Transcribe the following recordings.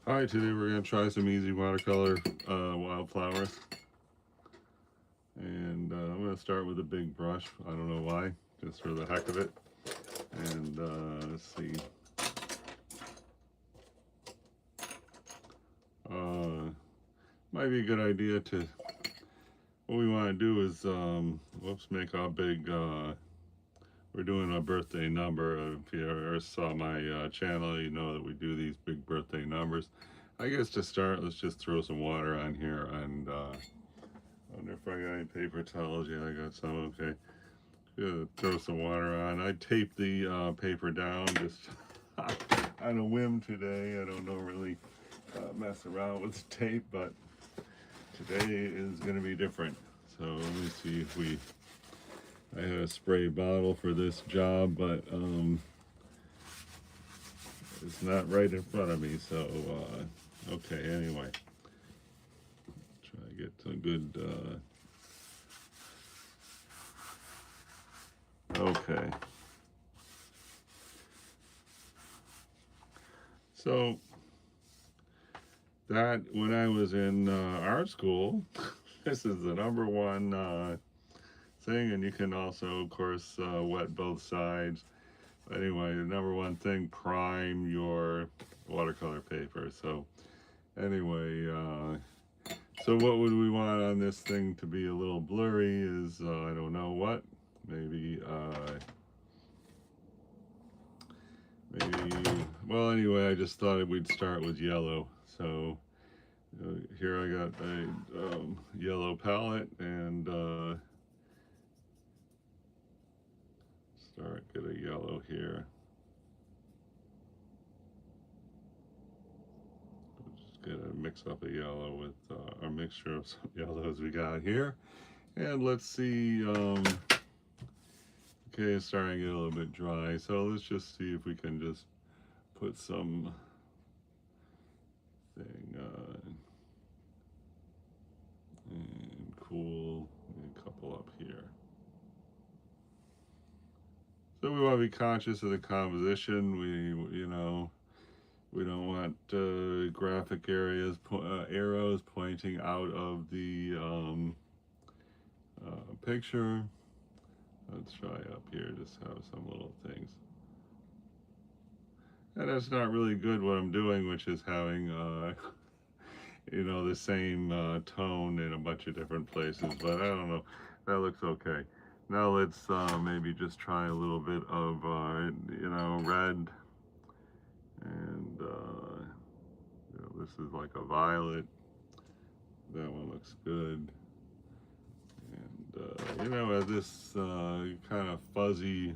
Hi, today we're going to try some easy watercolor wildflowers. And I'm going to start with a big brush. I don't know why, just for the heck of it. And let's see. Might be a good idea to, what we want to do is, whoops, make our big, we're doing a birthday number. If you ever saw my channel, you know that we do these big birthday numbers. I guess to start, let's just throw some water on here and I wonder if I got any paper towels. Yeah, I got some. Okay. Gonna throw some water on. I taped the paper down just on a whim today. I don't normally mess around with tape, but today is going to be different. So let me see if we. I had a spray bottle for this job, but it's not right in front of me. So okay. Anyway, try to get some good. Okay. So that when I was in art school, this is the number one thing, and you can also, of course, wet both sides. Anyway, the number one thing: prime your watercolor paper. So anyway, so what would we want on this thing to be a little blurry? Is I don't know what. Maybe maybe. Well, anyway, I just thought we'd start with yellow. So here I got a yellow palette and start get a yellow here. Just get a mix up a yellow with a mixture of some yellows we got here. And let's see, okay, it's starting to get a little bit dry. So let's just see if we can just put some thing and cool, a couple up here. So we want to be conscious of the composition. We don't want graphic arrows pointing out of the picture. Let's try up here, just have some little things. And that's not really good what I'm doing, which is having, the same tone in a bunch of different places. But I don't know, that looks okay. Now let's maybe just try a little bit of, red. And this is like a violet. That one looks good. And as this kind of fuzzy,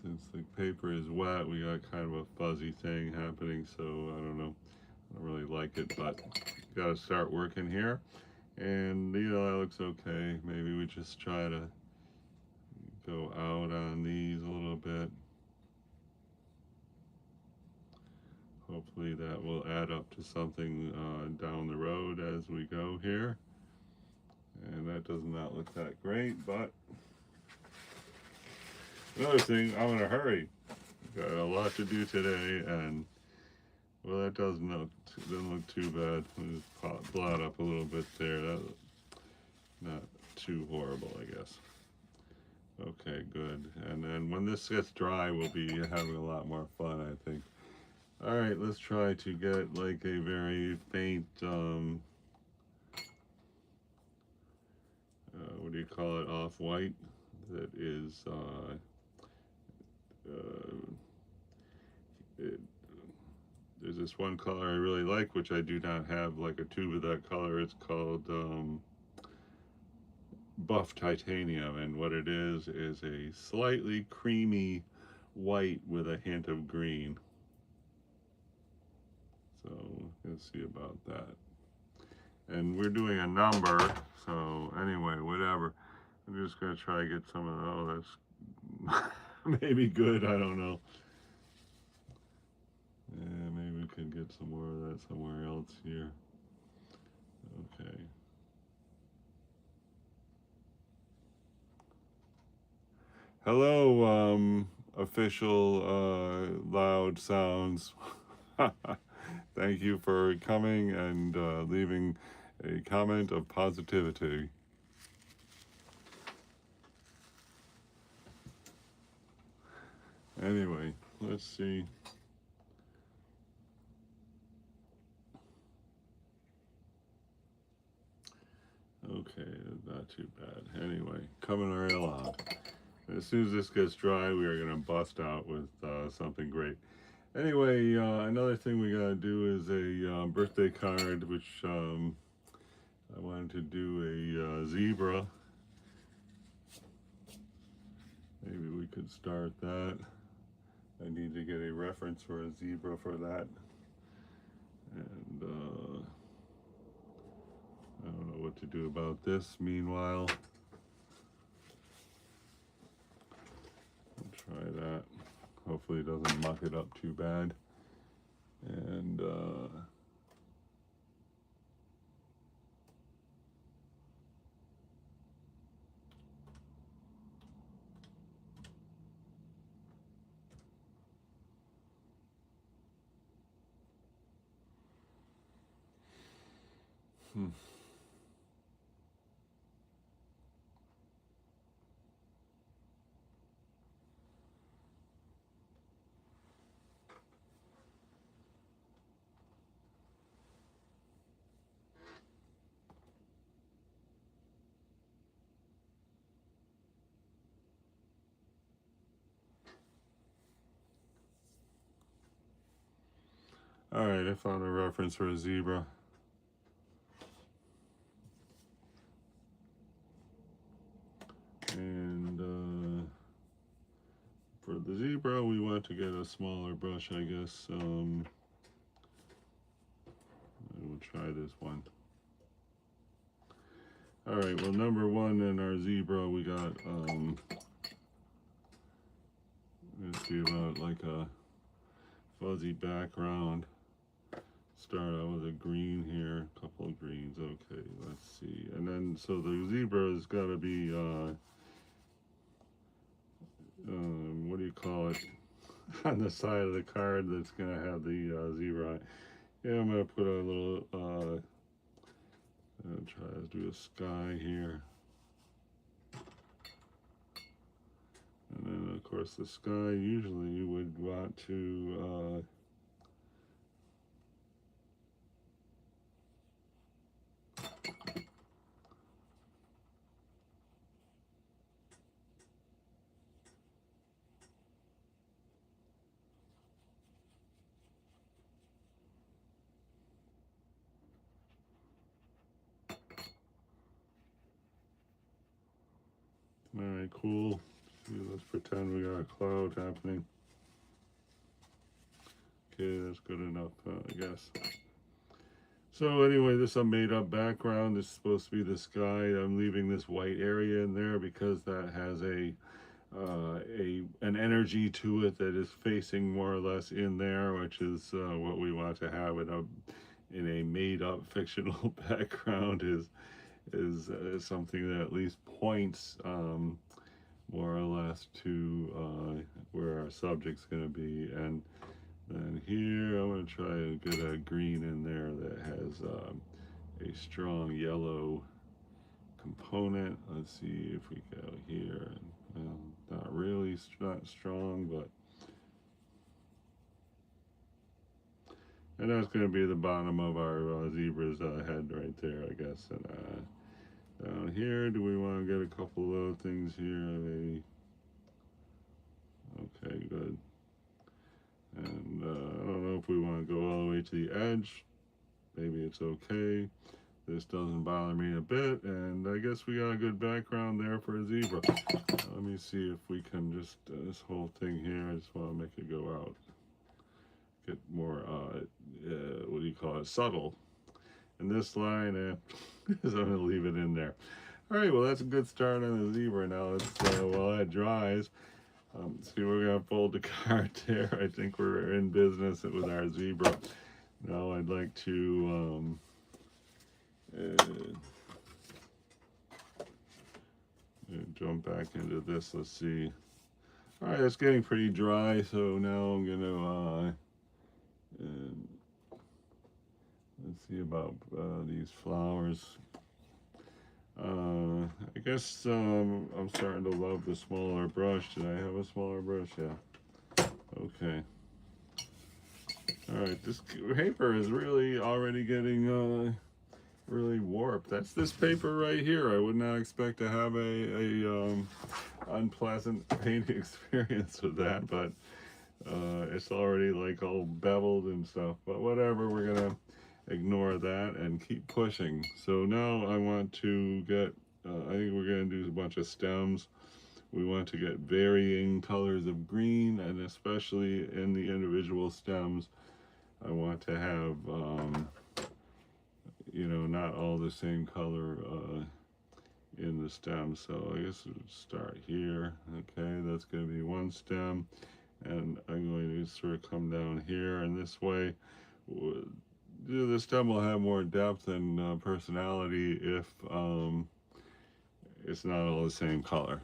since the paper is wet, we got kind of a fuzzy thing happening. So I don't know. I don't really like it, but got to start working here. And that looks okay. Maybe we just try to go out on these a little bit. Hopefully that will add up to something down the road as we go here. And that does not look that great, but another thing, I'm in a hurry. Got a lot to do today, and well, that doesn't look too bad. Just blot up a little bit there. That not too horrible, I guess. Okay, good. And then when this gets dry, we'll be having a lot more fun, I think. All right, let's try to get like a very faint, what do you call it, off-white, that is, it, there's this one color I really like, which I do not have like a tube of that color. It's called buff titanium, and what it is a slightly creamy white with a hint of green. So let's see about that. And we're doing a number, so anyway, whatever. I'm just gonna try to get some of that's maybe good, I don't know. Yeah, maybe we can get some more of that somewhere else here. Okay. Hello, official loud sounds. Thank you for coming and leaving a comment of positivity. Anyway, let's see. Okay, not too bad. Anyway, coming right along. As soon as this gets dry, we are going to bust out with something great. Anyway, another thing we got to do is a birthday card, which I wanted to do a zebra. Maybe we could start that. I need to get a reference for a zebra for that. And I don't know what to do about this. Meanwhile, I'll try that. Hopefully it doesn't muck it up too bad. And all right, I found a reference for a zebra. And for the zebra, we want to get a smaller brush, I guess. We'll try this one. All right, well, number one in our zebra, we got, let's see, about like a fuzzy background. Start out with a green here, a couple of greens. Okay, let's see. And then, so the zebra has got to be, what do you call it? On the side of the card that's going to have the zebra on it. Yeah, I'm going to put a little, I'll try to do a sky here. And then, of course, the sky, usually you would want to, all right, cool. Let's pretend we got a cloud happening. Okay, that's good enough, I guess. So anyway, this is a made-up background. This is supposed to be the sky. I'm leaving this white area in there because that has an energy to it that is facing more or less in there, which is what we want to have in a made-up fictional background. Is something that at least points more or less to where our subject's going to be. And then here I'm going to try to get a green in there that has a strong yellow component. Let's see if we go here. Not really, not strong, but and that's going to be the bottom of our zebra's head right there, I guess. And down here, do we want to get a couple of little things here? Maybe. Okay, good. And I don't know if we want to go all the way to the edge. Maybe it's okay. This doesn't bother me a bit, and I guess we got a good background there for a zebra. Let me see if we can just, this whole thing here, I just want to make it go out. Get more, what do you call it, subtle. And this line, I'm going to leave it in there. All right, well, that's a good start on the zebra. Now, let's, while that dries, see, we're going to fold the card there. I think we're in business with our zebra. Now, I'd like to jump back into this. Let's see. All right, it's getting pretty dry, so now I'm gonna let's see about these flowers. I guess I'm starting to love the smaller brush. Did I have a smaller brush? Yeah. Okay. All right, this paper is really already getting really warped. That's this paper right here. I would not expect to have a unpleasant painting experience with that, but it's already like all beveled and stuff. But whatever, we're gonna ignore that and keep pushing. So now I want to get. I think we're gonna do a bunch of stems. We want to get varying colors of green, and especially in the individual stems, I want to have, you know, not all the same color in the stem. So I guess we'll start here. Okay, that's going to be one stem, and I'm going to sort of come down here, and this way the stem will have more depth and personality if it's not all the same color.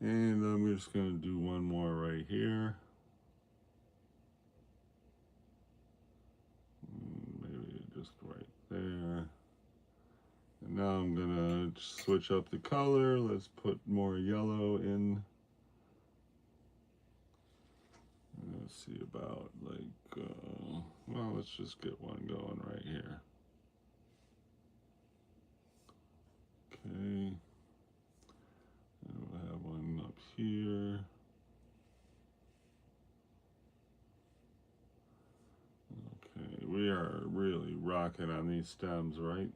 And I'm just going to do one more right here. Maybe just right there. And now I'm going to switch up the color. Let's put more yellow in. Let's see about like, well, let's just get one going right here. Okay. And we'll have one up here. Okay, we are really rocking on these stems, right?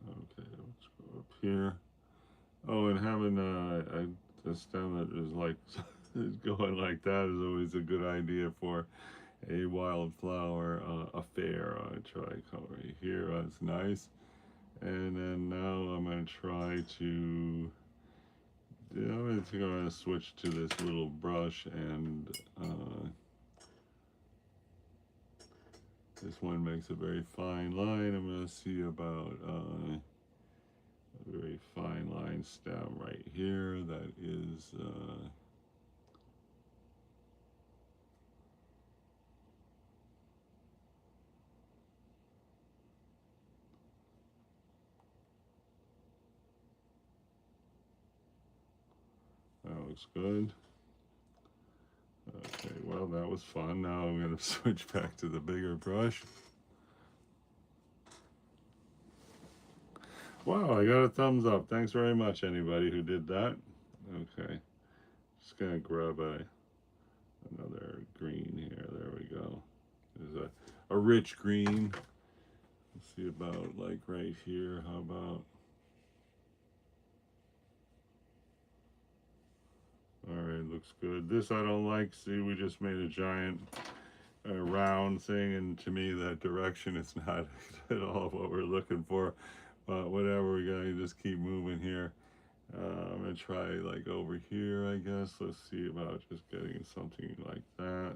Okay, let's go up here. Oh, and having a stem that is like is going like that is always a good idea for a wildflower affair. Tricolor right here. That's nice. And then now I'm going to try to. I'm going to switch to this little brush, and this one makes a very fine line. I'm going to see about a very fine line stem right here that is that looks good. Okay, well, that was fun. Now I'm going to switch back to the bigger brush. Wow, I got a thumbs up. Thanks very much, anybody who did that. Okay, just going to grab another green here. There we go. There's a rich green. Let's see about like right here. How about? All right, looks good. This I don't like. See, we just made a giant round thing, and to me that direction is not at all what we're looking for. But whatever, we gotta just keep moving here. I'm gonna try like over here, I guess. Let's see about just getting something like that.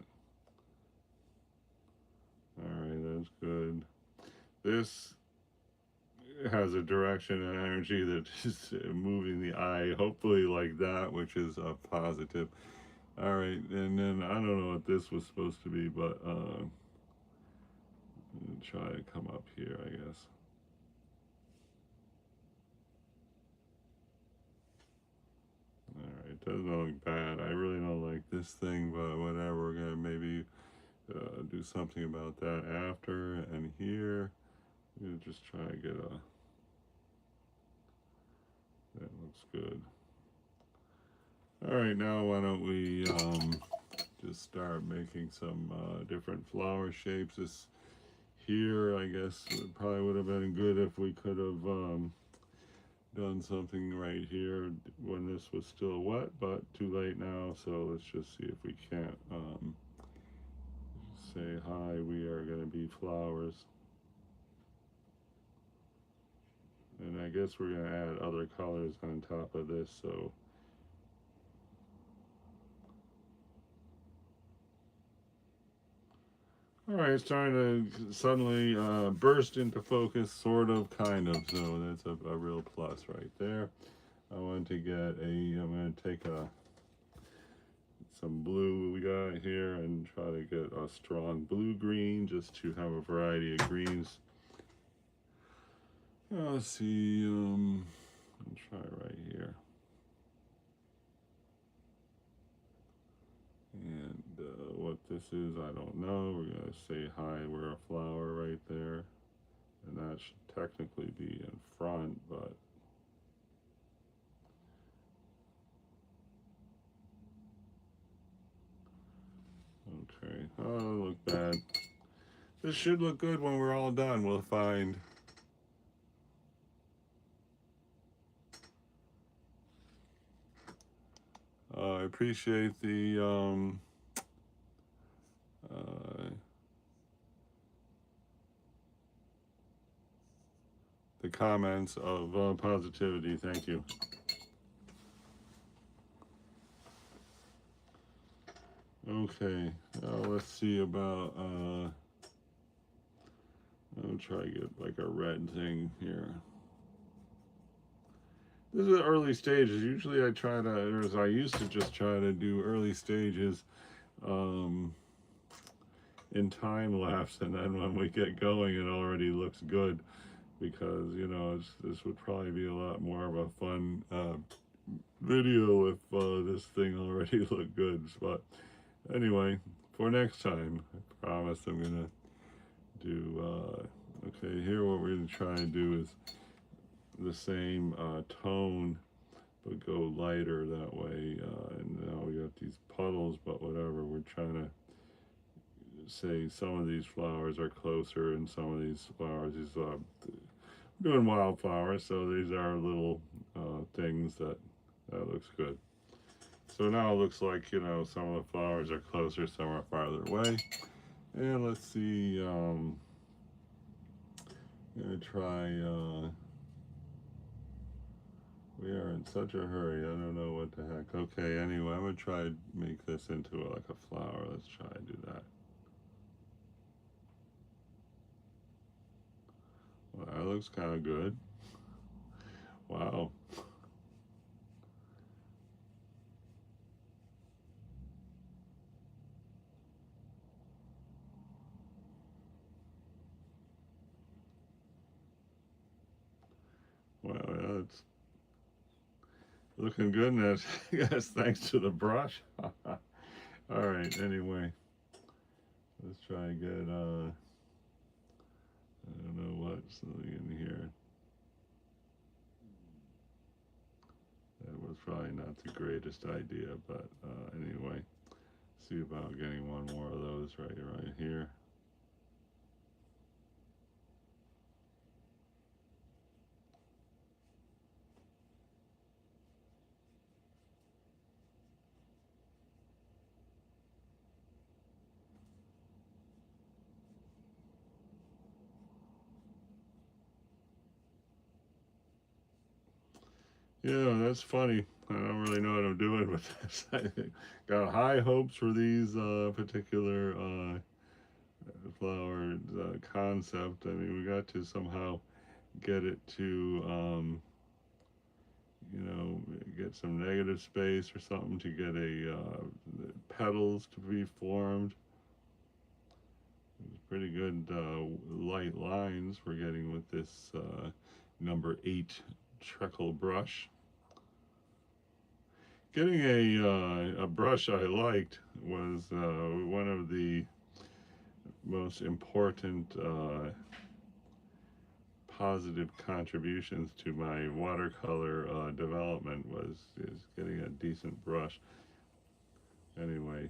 All right, that's good. This has a direction and energy that is moving the eye, hopefully like that, which is a positive. All right, and then I don't know what this was supposed to be, but try to come up here, I guess. All right, doesn't look bad. I really don't like this thing, but whatever. We're gonna maybe do something about that after. And here, I'm gonna just try to get a. That looks good. All right, now why don't we just start making some different flower shapes. This here, I guess, it probably would have been good if we could have done something right here when this was still wet, but too late now. So let's just see if we can't say hi. We are going to be flowers. And I guess we're going to add other colors on top of this. So all right, it's starting to suddenly burst into focus, sort of, kind of. So that's a real plus right there. I want to get I'm going to take some blue we got here and try to get a strong blue-green just to have a variety of greens. Let's see, I'll try right here. And what this is, I don't know. We're going to say hi, we're a flower right there. And that should technically be in front, but okay. Oh, look bad. This should look good when we're all done. We'll find. I appreciate the comments of positivity. Thank you. Okay, let's see about, I'll try to get like a red thing here. This is early stages. Usually I try to, or as I used to just try to do early stages in time lapse, and then when we get going it already looks good, because you know this would probably be a lot more of a fun video if this thing already looked good. But anyway, for next time, I promise I'm gonna do okay, here what we're gonna try and do is the same tone but go lighter that way, and now we got these puddles, but whatever, we're trying to say some of these flowers are closer and some of these flowers is doing wildflowers, so these are little things that looks good. So now it looks like, you know, some of the flowers are closer, some are farther away. And let's see, I'm gonna try, we are in such a hurry, I don't know what the heck. Okay, anyway, I'm gonna try to make this into like a flower. Let's try and do that. Well, that looks kind of good. Wow. Well, yeah, it's looking good, and that's, yes, thanks to the brush. All right, anyway, let's try and get, I don't know what's in here. That was probably not the greatest idea, but anyway, see about getting one more of those right here. Yeah, that's funny. I don't really know what I'm doing with this. I got high hopes for these particular flower concept. I mean, we got to somehow get it to, you know, get some negative space or something to get petals to be formed. It's pretty good light lines we're getting with this number 8 treacle brush. Getting a brush I liked was one of the most important positive contributions to my watercolor development is getting a decent brush. Anyway,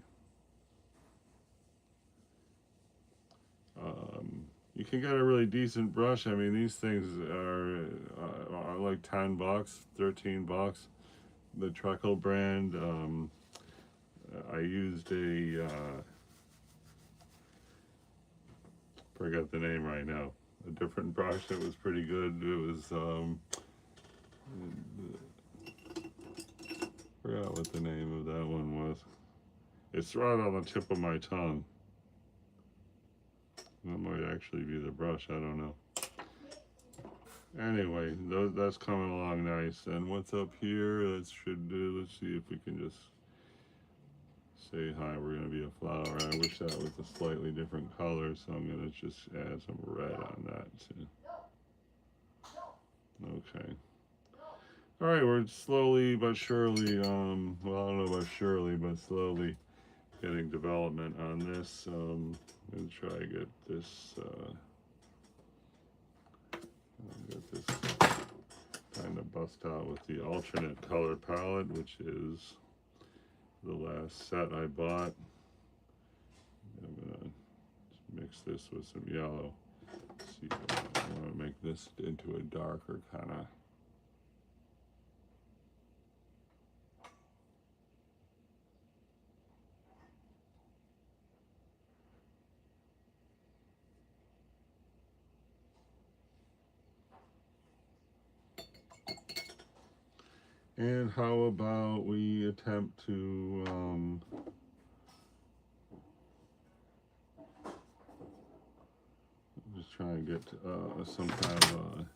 you can get a really decent brush. I mean, these things are like $10, $13. The Treacle brand. I used forget the name right now. A different brush that was pretty good. It was forgot what the name of that one was. It's right on the tip of my tongue. That might actually be the brush. I don't know. Anyway, that's coming along nice. And what's up here? Let's see if we can just say hi. We're gonna be a flower. I wish that was a slightly different color, so I'm gonna just add some red on that too. Okay. All right, we're slowly but surely, well, I don't know about surely, but slowly getting development on this. I'm gonna try to get this, kind of bust out with the alternate color palette, which is the last set I bought. I'm gonna mix this with some yellow. See, I want to make this into a darker kind of. And how about we attempt to just try and get some kind of a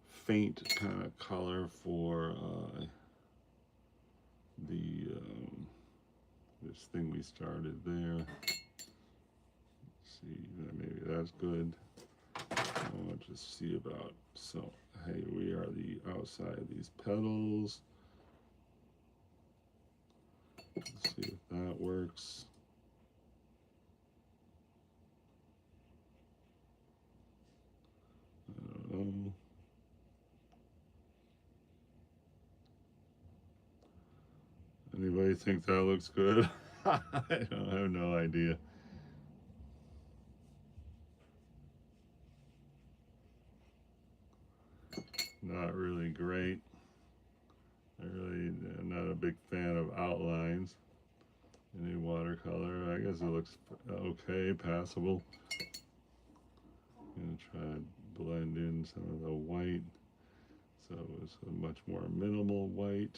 faint kind of color for the this thing we started there. Let's see, maybe that's good. I'll just see about, so hey, we are the outside of these petals. Let's see if that works. I don't know. Anybody think that looks good? I have no idea. Not really great. I'm not a big fan of outlines in a watercolor. I guess it looks okay, passable. I'm gonna try to blend in some of the white, so it's a much more minimal white.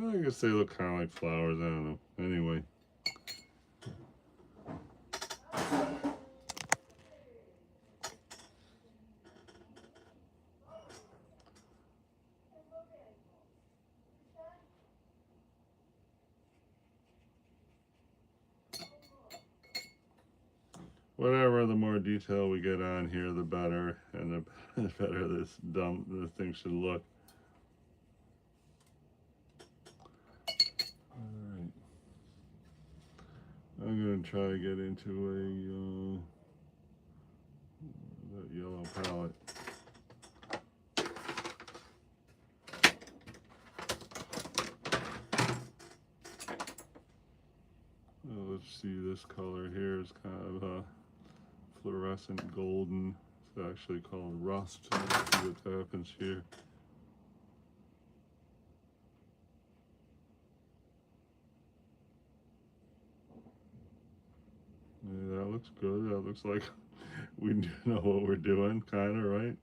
I guess they look kind of like flowers. I don't know. Anyway. Whatever, the more detail we get on here, the better, and the better the thing should look. All right, I'm gonna try to get into that yellow palette. Let's see, this color here is kind of a fluorescent golden. It's actually called rust. Let's see what happens here. Yeah, that looks good. That looks like we know what we're doing, kind of, right?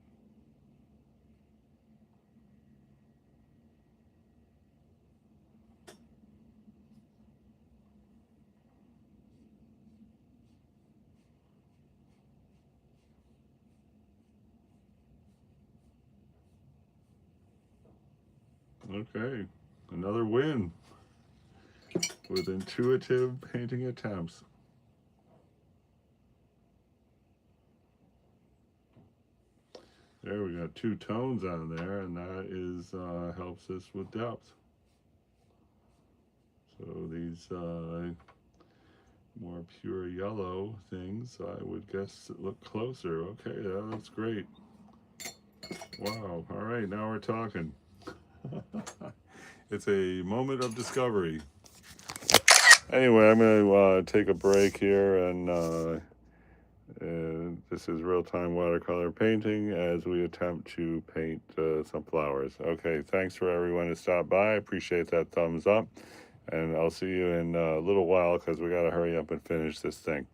Okay, another win with intuitive painting attempts. There, we got 2 tones on there, and that is helps us with depth. So these more pure yellow things, I would guess look closer. Okay, that's great. Wow. All right, now we're talking. It's a moment of discovery. Anyway, I'm going to take a break here, and this is real-time watercolor painting as we attempt to paint some flowers. Okay, thanks for everyone who stopped by. I appreciate that thumbs up, and I'll see you in a little while because we got to hurry up and finish this thing.